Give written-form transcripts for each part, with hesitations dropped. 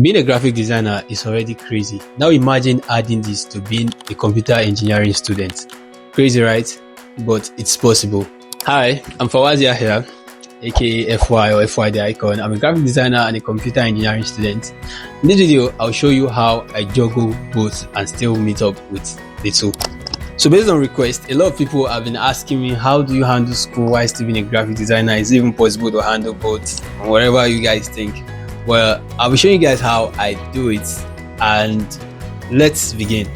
Being a graphic designer is already crazy. Now imagine adding this to being a computer engineering student. Crazy, right? But it's possible. Hi, I'm Fawazia here, aka FY or FY the icon. I'm a graphic designer and a computer engineering student. In this video, I'll show you how I juggle both and still meet up with the two. So based on request, a lot of people have been asking me, how do you handle school while still being a graphic designer? Is it even possible to handle both? Whatever you guys think. Well, I'll be showing you guys how I do it, and let's begin.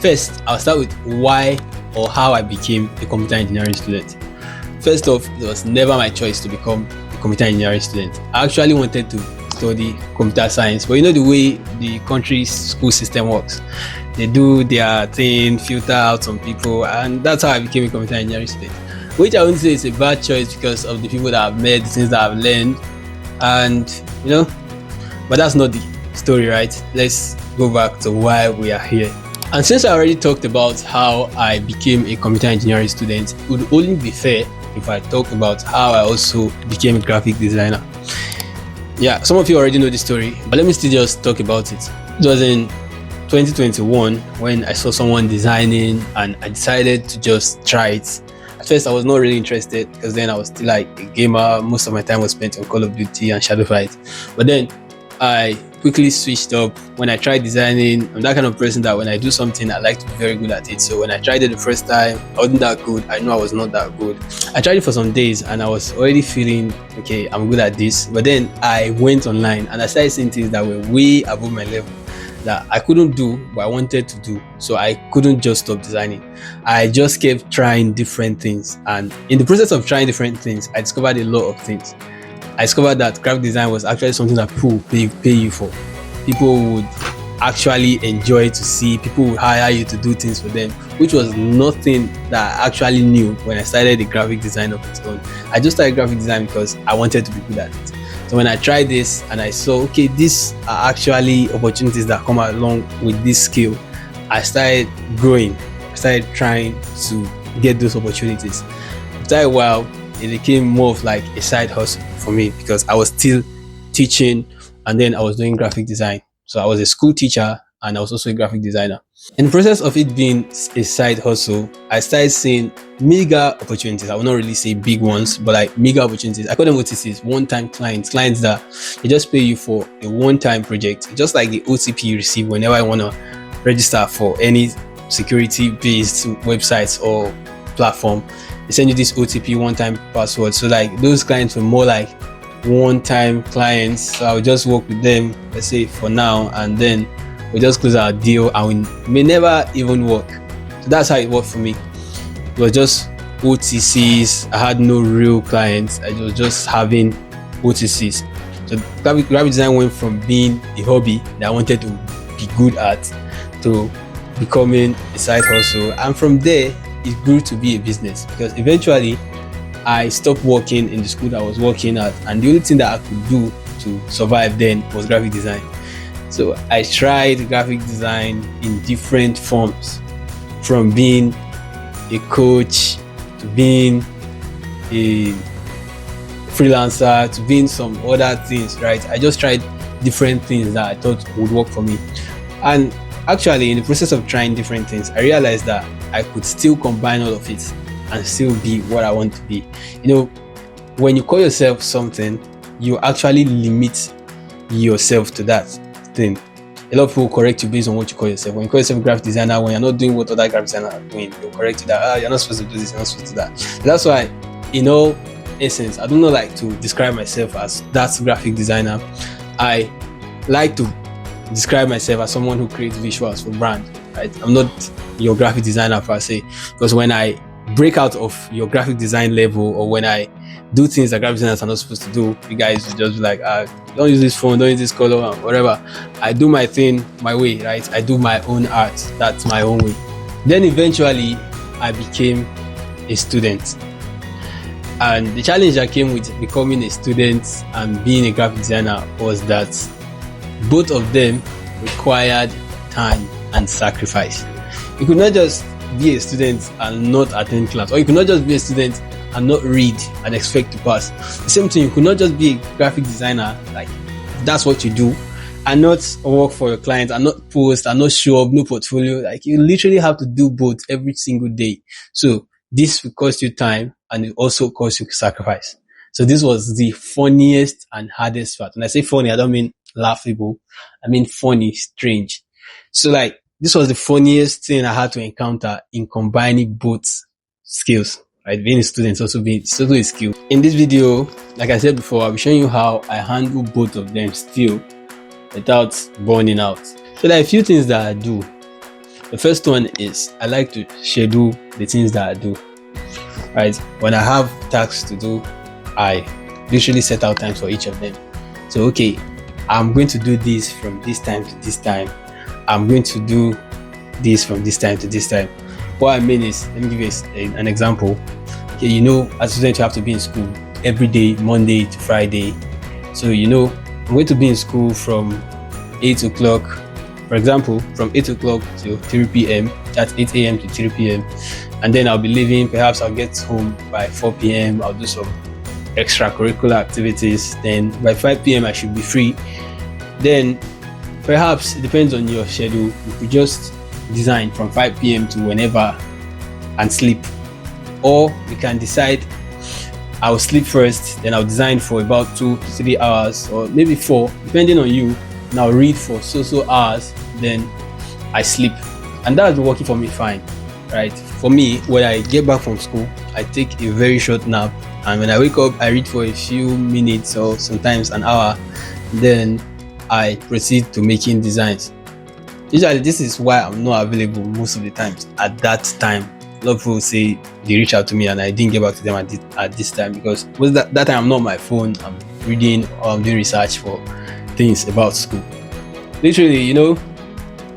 First, I'll start with why or how I became a computer engineering student. First off, it was never my choice to become a computer engineering student. I actually wanted to study computer science, but you know the way the country's school system works. They do their thing, filter out some people, and that's how I became a computer engineering student. Which I wouldn't say is a bad choice because of the people that I've met, the things that I've learned, and but that's not the story, right? Let's go back to why we are here. And since I already talked about how I became a computer engineering student, it would only be fair if I talk about how I also became a graphic designer. Yeah, some of you already know the story, but let me still just talk about it. It was in 2021 when I saw someone designing and I decided to just try it. At first, I was not really interested because then I was still like a gamer. Most of my time was spent on Call of Duty and Shadow Fight. But then I quickly switched up. When I tried designing, I'm that kind of person that when I do something, I like to be very good at it. So when I tried it the first time, I wasn't that good. I know I was not that good. I tried it for some days and I was already feeling, okay, I'm good at this. But then I went online and I started seeing things that were way above my level that I couldn't do, but I wanted to do. So I couldn't just stop designing. I just kept trying different things. And in the process of trying different things, I discovered a lot of things. I discovered that graphic design was actually something that people pay you for. People would actually enjoy to see. People would hire you to do things for them, which was nothing that I actually knew when I started the graphic design of its own. I just started graphic design because I wanted to be good at it. So when I tried this and I saw, okay, these are actually opportunities that come along with this skill, I started growing. I started trying to get those opportunities. After a while, it became more of like a side hustle for me because I was still teaching and then I was doing graphic design. So I was a school teacher and I was also a graphic designer. In the process of it being a side hustle, I started seeing mega opportunities. I will not really say big ones, but like mega opportunities. I call them OTCs, one-time clients that they just pay you for a one-time project, just like the OTP you receive whenever I want to register for any security-based websites or platform. They send you this OTP one-time password. So like those clients were more like one-time clients. So I would just work with them, let's say for now, and then we just close our deal and we may never even work. So that's how it worked for me. It was just OTCs. I had no real clients. I was just having OTCs. So graphic design went from being a hobby that I wanted to be good at to becoming a side hustle. And from there, it grew to be a business because eventually I stopped working in the school that I was working at, and the only thing that I could do to survive then was graphic design. So I tried graphic design in different forms, from being a coach to being a freelancer to being some other things, right? I just tried different things that I thought would work for me. And actually, in the process of trying different things, I realized that I could still combine all of it and still be what I want to be. When you call yourself something, you actually limit yourself to that thing. A lot of people correct you based on what you call yourself. When you call yourself a graphic designer, when you're not doing what other graphic designers are doing, they'll correct you that you're not supposed to do this, you're not supposed to do that. That's why, in all essence, I do not like to describe myself as that graphic designer. I like to describe myself as someone who creates visuals for brand, right? I'm not your graphic designer per se, because when I break out of your graphic design level or when I do things that graphic designers are not supposed to do, you guys will just be like, don't use this phone, don't use this color, whatever. I do my thing my way, right? I do my own art. That's my own way. Then eventually I became a student. And the challenge that came with becoming a student and being a graphic designer was that both of them required time and sacrifice. You could not just be a student and not attend class, or you could not just be a student and not read and expect to pass. The same thing, you could not just be a graphic designer, like that's what you do, and not work for your clients and not post and not show up, no portfolio. Like you literally have to do both every single day. So this will cost you time and it also cost you sacrifice. So this was the funniest and hardest part. When I say funny, I don't mean laughable. I mean funny, strange. So like this was the funniest thing I had to encounter in combining both skills. Right, being a student is also a skill. In this video, like I said before, I'll be showing you how I handle both of them still without burning out. So there are a few things that I do. The first one is I like to schedule the things that I do. Right, when I have tasks to do, I literally set out times for each of them. So okay, I'm going to do this from this time to this time. I'm going to do this from this time to this time. What I mean is, let me give you an example. Okay, you know, as a student, you have to be in school every day, Monday to Friday. So, you know, I'm going to be in school from 8 o'clock, for example, from 8 o'clock to 3 p.m. That's 8 a.m. to 3 p.m. And then I'll be leaving. Perhaps I'll get home by 4 p.m. I'll do some extracurricular activities. Then by 5 p.m. I should be free. Then perhaps it depends on your schedule. You could just design from 5 p.m. to whenever and sleep, or you can decide I'll sleep first, then I'll design for about 2 to 3 hours or maybe 4, depending on you, and I'll read for so hours, then I sleep, and that's working for me fine. Right, for me, when I get back from school, I take a very short nap, and when I wake up I read for a few minutes or sometimes an hour, then I proceed to making designs. Usually, this is why I'm not available most of the times at that time. A lot of people say they reach out to me and I didn't get back to them at this time because that time I'm not on my phone, I'm reading or I'm doing research for things about school. Literally, you know,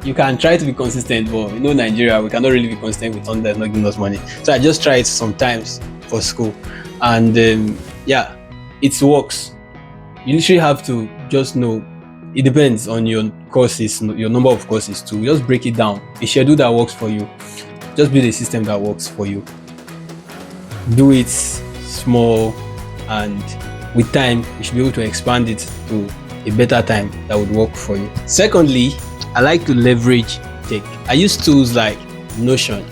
you can try to be consistent, but you know, Nigeria, we cannot really be consistent with someone that's not giving us money. So I just try it sometimes for school, and yeah, it works. You literally have to just know. It depends on your courses, your number of courses too. Just break it down. A schedule that works for you. Just build a system that works for you. Do it small, and with time, you should be able to expand it to a better time that would work for you. Secondly, I like to leverage tech. I use tools like Notion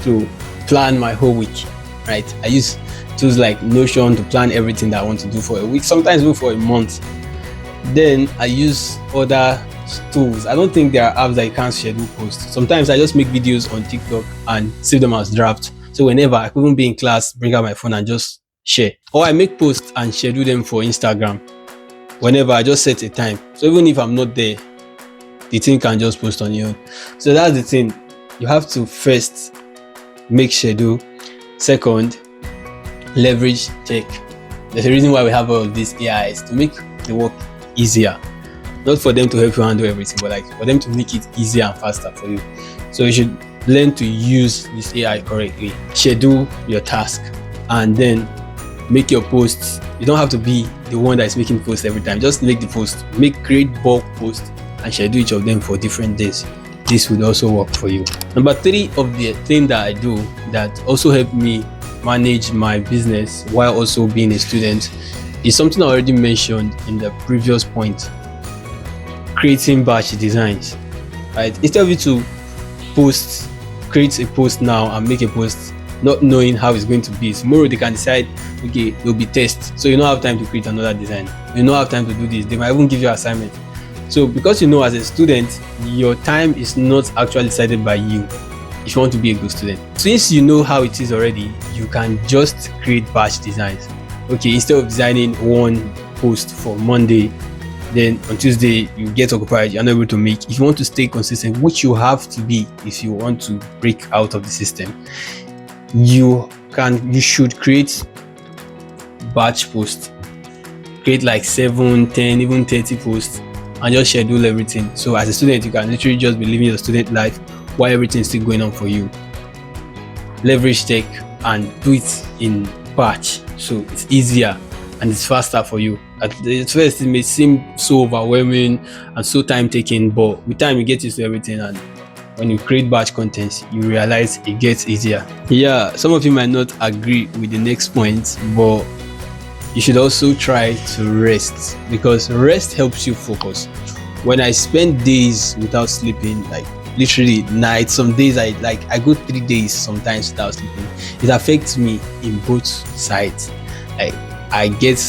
to plan my whole week. Right? I use tools like Notion to plan everything that I want to do for a week, sometimes even for a month. Then I use other tools. I don't think there are apps that you can't schedule posts. Sometimes I just make videos on TikTok and save them as drafts. So whenever I couldn't be in class, bring out my phone and just share. Or I make posts and schedule them for Instagram. Whenever I just set a time. So even if I'm not there, the thing can just post on your own. So that's the thing. You have to first make schedule. Second, leverage tech. There's a reason why we have all of these AIs to make the work easier, not for them to help you handle everything, but like for them to make it easier and faster for you. So you should learn to use this AI correctly. Schedule your task and then make your posts. You don't have to be the one that is making posts every time. Just make the post, create bulk posts and schedule each of them for different days. This would also work for you. Number 3 of the thing that I do that also help me manage my business while also being a student is something I already mentioned in the previous point: creating batch designs. Right? Instead of you to create a post now and make a post not knowing how it's going to be. Tomorrow they can decide, okay, there'll be tests, so you don't have time to create another design. You don't have time to do this. They might even give you an assignment. So because you know, as a student, your time is not actually decided by you if you want to be a good student. Since you know how it is already, you can just create batch designs. Okay, instead of designing one post for Monday, then on Tuesday you get occupied, you're not able to make. If you want to stay consistent, which you have to be if you want to break out of the system, you should create batch posts. Create like 7, 10, even 30 posts and just schedule everything. So as a student, you can literally just be living your student life while everything's still going on for you. Leverage tech and do it in batch, so it's easier and it's faster for you. At first, it may seem so overwhelming and so time taking, but with time you get used to everything, and when you create batch contents, you realize it gets easier. Yeah, some of you might not agree with the next point, but you should also try to rest, because rest helps you focus. When I spend days without sleeping, like literally nights, some days I go 3 days sometimes without sleeping, it affects me in both sides. Like I get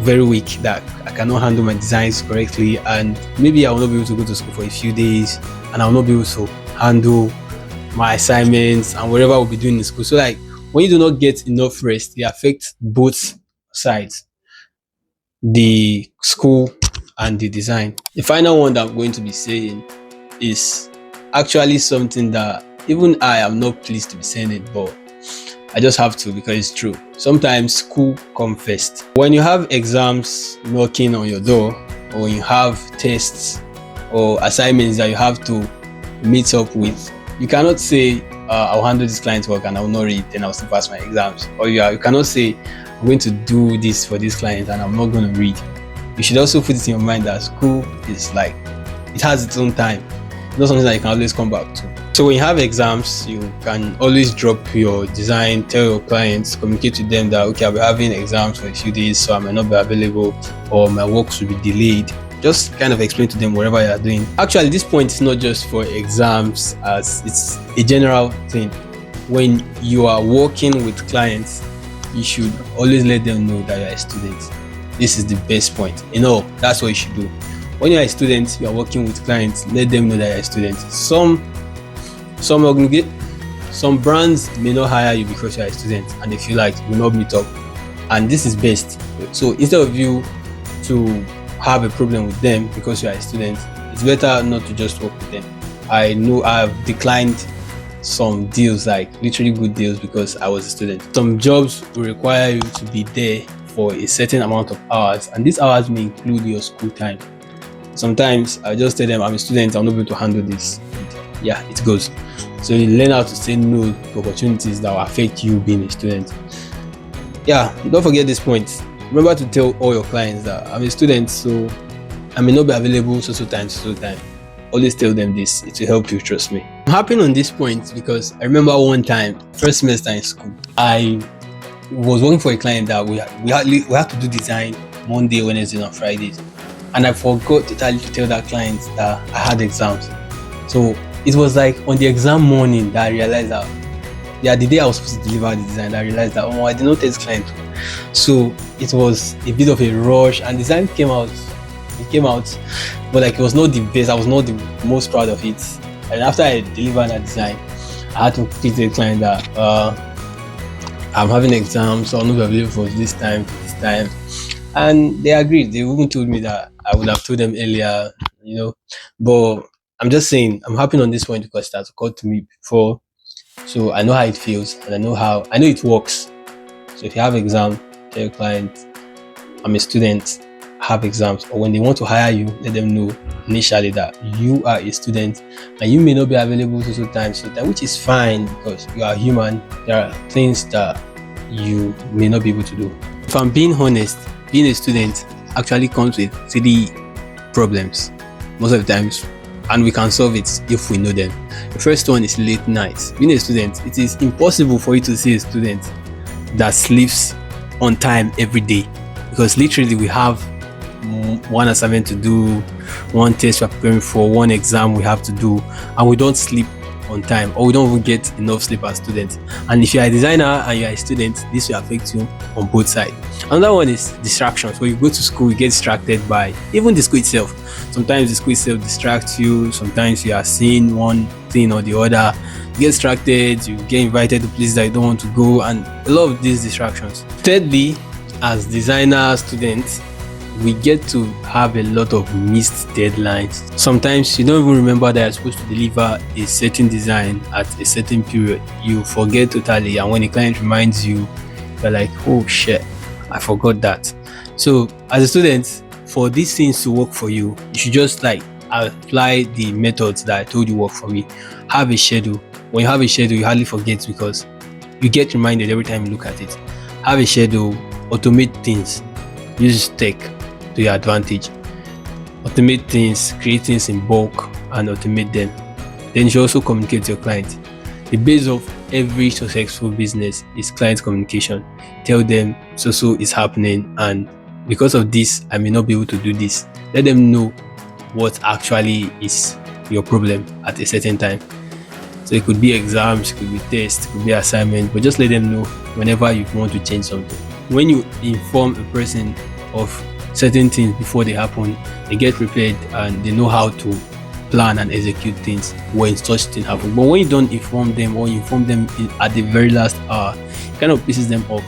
very weak that I cannot handle my designs correctly, and maybe I will not be able to go to school for a few days, and I will not be able to handle my assignments and whatever we'll be doing in school. So like when you do not get enough rest, it affects both sides, the school and the design. The final one that I'm going to be saying is actually something that even I am not pleased to be saying it, but I just have to because it's true. Sometimes school comes first. When you have exams knocking on your door, or when you have tests or assignments that you have to meet up with, you cannot say, I'll handle this client's work and I will not read, then I'll still pass my exams. Or you cannot say, I'm going to do this for this client and I'm not going to read. You should also put it in your mind that school is like, it has its own time. It's not something that you can always come back to. So when you have exams, you can always drop your design, tell your clients, communicate to them that, okay, I'll be having exams for a few days, so I may not be available, or my works will be delayed. Just kind of explain to them whatever you are doing. Actually, this point is not just for exams, as it's a general thing. When you are working with clients, you should always let them know that you are a student. This is the best point. That's what you should do. When you are a student, you are working with clients, let them know that you are a student. Some brands may not hire you because you are a student and they feel like you will not meet up. And this is best. So instead of you to have a problem with them because you are a student, it's better not to just work with them. I know I've declined some deals, like literally good deals, because I was a student. Some jobs will require you to be there for a certain amount of hours, and these hours may include your school time. Sometimes I just tell them I'm a student, I'm not able to handle this. And yeah, it goes. So you learn how to say no to opportunities that will affect you being a student. Yeah, don't forget this point. Remember to tell all your clients that I'm a student, so I may not be available so time. Always tell them this. It will help you, trust me. I'm happy on this point because I remember one time, first semester in school, I was working for a client that we had to do design Monday, Wednesdays, and Fridays, and I forgot totally to tell that client that I had exams. So it was like on the exam morning that I realized that, the day I was supposed to deliver the design, I realized that I did not tell this client. So it was a bit of a rush, and the design came out. But like it was not the best. I was not the most proud of it. And after I delivered that design, I had to tell the client that I'm having exams, so I'm not available for this time. And they agreed. They even told me that I would have told them earlier, But I'm just saying, I'm happy on this point because it has occurred to me before. So I know how it feels, and I know it works. So if you have exam, tell your client, I'm a student, I have exams. Or when they want to hire you, let them know initially that you are a student and you may not be available to time, which is fine because you are human. There are things that you may not be able to do. If I'm being honest, being a student actually comes with 3 problems most of the times, and we can solve it if we know them. The first one is late nights. Being a student, it is impossible for you to see a student that sleeps on time every day, because literally we have one assignment to do, one test we're preparing for, one exam we have to do, and we don't sleep on time, or we don't even get enough sleep as students. And if you're a designer and you're a student, this will affect you on both sides. Another one is distractions. When you go to school, you get distracted by even the school itself. Sometimes the school itself distracts you. Sometimes you are seeing one thing or the other. You get distracted, you get invited to places that you don't want to go, and a lot of these distractions. Thirdly, as designer students, we get to have a lot of missed deadlines. Sometimes you don't even remember that you're supposed to deliver a certain design at a certain period. You forget totally, and when a client reminds you, you're like, oh shit, I forgot that. So as a student, for these things to work for you, you should just like apply the methods that I told you work for me. Have a schedule. When you have a schedule, you hardly forget because you get reminded every time you look at it. Have a schedule, automate things, use tech to your advantage. Automate things, create things in bulk and automate them. Then you should also communicate to your client. The base of every successful business is client communication. Tell them so is happening, and because of this I may not be able to do this. Let them know what actually is your problem at a certain time. So it could be exams, it could be tests, it could be assignment, but just let them know whenever you want to change something. When you inform a person of certain things before they happen, they get prepared and they know how to plan and execute things when such thing happen. But when you don't inform them, or you inform them at the very last hour, it kind of pisses them off.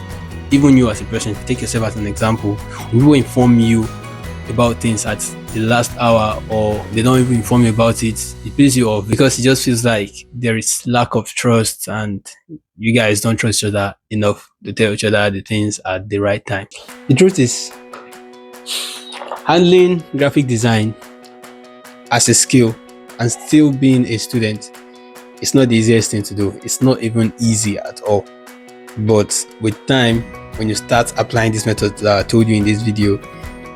Even you as a person, take yourself as an example. When people inform you about things at the last hour, or they don't even inform you about it pisses you off, because it just feels like there is lack of trust and you guys don't trust each other enough to tell each other the things at the right time. The truth is, handling graphic design as a skill and still being a student, it's not the easiest thing to do. It's not even easy at all. But with time, when you start applying this method that I told you in this video,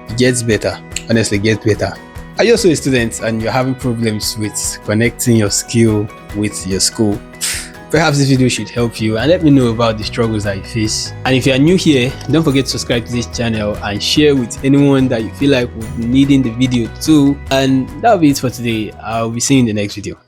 it gets better. Honestly, it gets better. Are you also a student and you're having problems with connecting your skill with your school? Perhaps this video should help you, and let me know about the struggles that you face. And if you are new here, don't forget to subscribe to this channel and share with anyone that you feel like will be needing the video too. And that'll be it for today. I'll be seeing you in the next video.